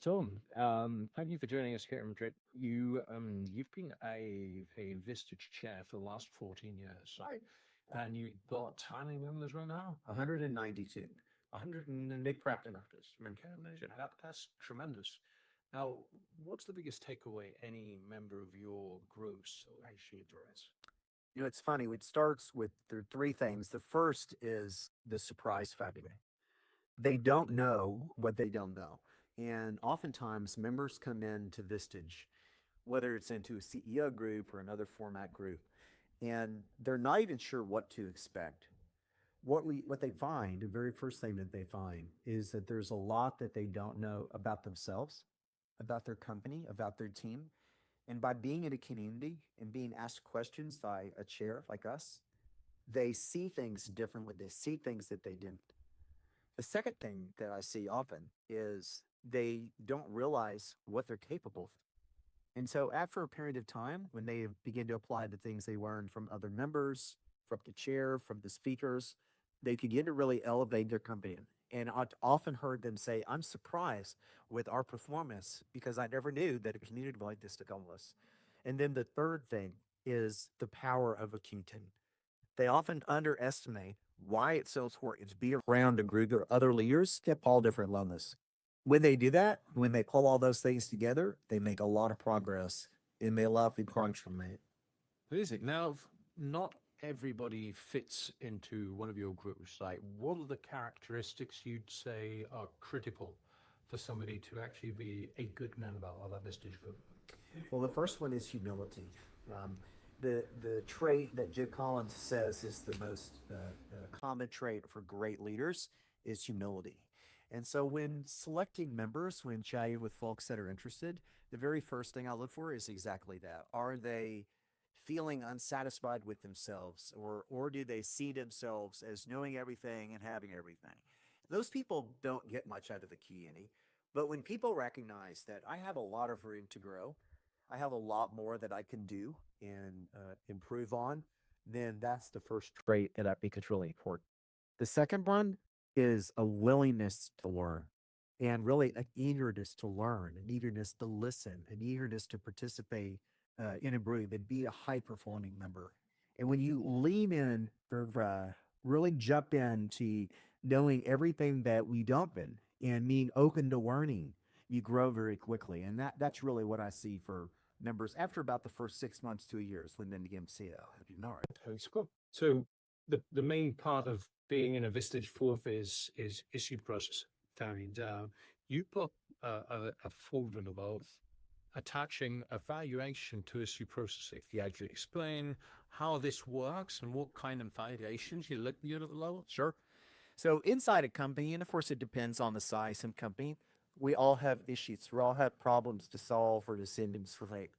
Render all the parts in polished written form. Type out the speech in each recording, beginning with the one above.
So, thank you for joining us here in Madrid. You've been a Vistage chair for the last 14 years, right? And you've got how many members right now? 192. 100 and big practice members. Okay, amazing. That's tremendous. Now, what's the biggest takeaway any member of your groups actually address? It's funny. It starts with there are three things. The first is the surprise factor. They don't know what they don't know. And oftentimes members come into Vistage, whether it's into a CEO group or another format group, and they're not even sure what to expect. What they find, the very first thing that they find is that there's a lot that they don't know about themselves, about their company, about their team. And by being in a community and being asked questions by a chair like us, they see things differently. They see things that they didn't. The second thing that I see often is they don't realize what they're capable of. And so after a period of time, when they begin to apply the things they learned from other members, from the chair, from the speakers, they begin to really elevate their company. And I've often heard them say, I'm surprised with our performance because I never knew that a community like this could come with us. And then the third thing is the power of a community. They often underestimate why it's so important to be around a group of other leaders at all different levels. When they do that, when they pull all those things together, they make a lot of progress. It may a lot of big progress from it. Amazing. Now, not everybody fits into one of your groups. Like, what are the characteristics you'd say are critical for somebody to actually be a good member of that Vistage group? Well, the first one is humility. Um, the trait that Jim Collins says is the most common trait for great leaders is humility. And so, when selecting members, when chatting with folks that are interested, the very first thing I look for is exactly that. Are they feeling unsatisfied with themselves, or do they see themselves as knowing everything and having everything? Those people don't get much out of the key. But when people recognize that I have a lot of room to grow, I have a lot more that I can do and improve on, then that's the first trait that I think is really important. The second one is a willingness to learn and really an eagerness to learn, an eagerness to listen, an eagerness to participate in a group and be a high performing member. And when you lean in, really jump into knowing everything that we don't been and being open to learning, you grow very quickly. And that's really what I see for members after about the first 6 months to a year is when then became CEO. You know, right? It's cool. So, the main part of being in a Vistage fourth is issue process. And you put a folder above attaching a valuation to issue processing. You actually explain how this works and what kind of valuations you're looking at the Sure. So inside a company, and of course it depends on the size of company, we all have issues. We all have problems to solve or decisions to make.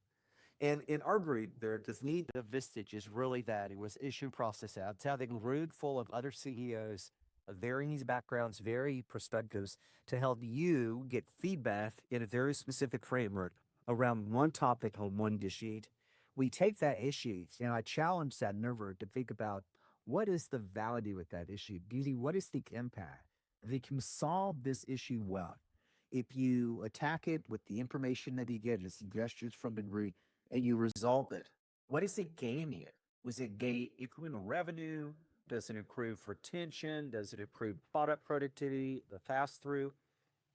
And in our group, there this need of Vistage is really that it was issue process out. It's having a room full of other CEOs of varying backgrounds, varied perspectives to help you get feedback in a very specific framework around one topic on one issue. We take that issue and I challenge that nerver to think about what is the value with that issue? Beauty, what is the impact? They can solve this issue well. If you attack it with the information that you get and suggestions from the group and you resolve it, what is it gaining it? Was it gain incremental revenue? Does it improve retention? Does it improve product productivity, the pass through?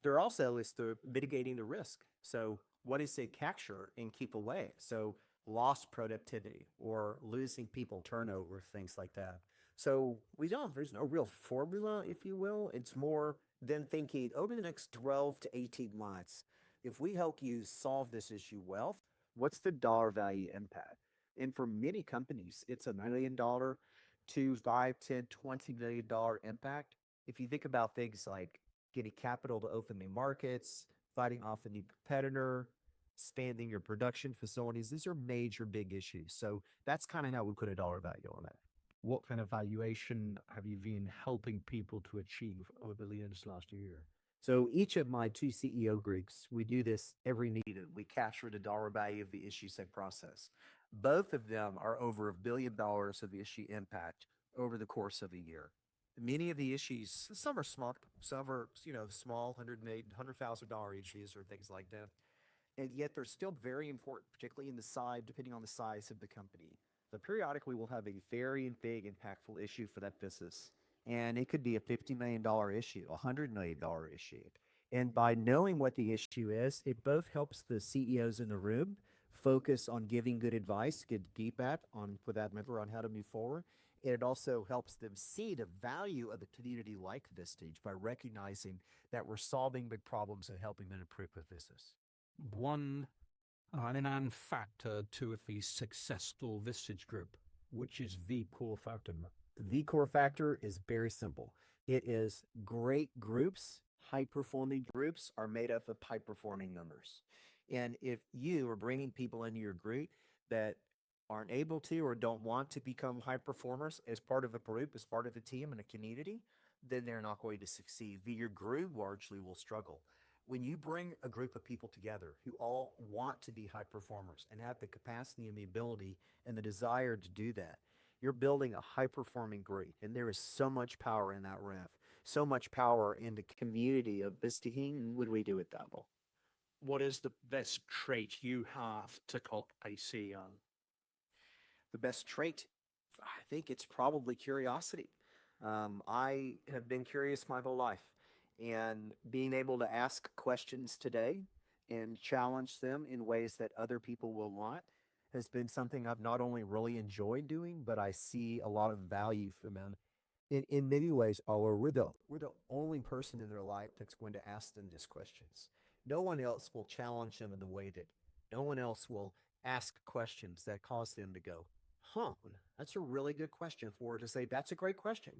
There also is the mitigating the risk. So what is it capture and keep away? So lost productivity or losing people turnover, things like that. So there's no real formula, if you will. It's more than thinking over the next 12 to 18 months, if we help you solve this issue well, what's the dollar value impact? And for many companies, it's $1 million to 5, 10, $20 million impact. If you think about things like getting capital to open new markets, fighting off a new competitor, expanding your production facilities. These are major big issues. So that's kind of how we put a dollar value on that. What kind of valuation have you been helping people to achieve over the years last year? So each of my two CEO groups, we do this every needed. We capture the dollar value of the issue set process. Both of them are over $1 billion of issue impact over the course of a year. Many of the issues, some are small, some are, small, $100,000 issues or things like that. And yet they're still very important, particularly in the side, depending on the size of the company. So periodically we'll have a very big, impactful issue for that business. And it could be a $50 million issue, $100 million issue. And by knowing what the issue is, it both helps the CEOs in the room focus on giving good advice, good feedback on, for that matter, on how to move forward. And it also helps them see the value of the community like Vistage by recognizing that we're solving big problems and helping them improve the business. One an factor to a successful Vistage group, which is the core factor. The core factor is very simple. It is great groups, high performing groups are made up of high performing members. And if you are bringing people into your group that aren't able to or don't want to become high performers as part of a group, as part of a team and a community, then they're not going to succeed. Your group largely will struggle. When you bring a group of people together who all want to be high performers and have the capacity and the ability and the desire to do that, you're building a high performing group. And there is so much power in that ref, so much power in the community of this team. What do we do at that level? What is the best trait you have to call a CEO? The best trait, I think it's probably curiosity. I have been curious my whole life, and being able to ask questions today and challenge them in ways that other people will not has been something I've not only really enjoyed doing, but I see a lot of value from them. In many ways, Oliver, we're the only person in their life that's going to ask them these questions. No one else will challenge them in the way that no one else will ask questions that cause them to go, huh, that's a really good question, for to say, that's a great question.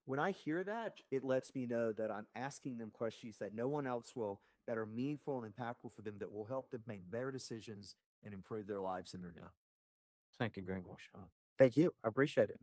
When I hear that, it lets me know that I'm asking them questions that no one else will, that are meaningful and impactful for them, that will help them make better decisions and improve their lives in their now. Thank you very much. Thank you. I appreciate it.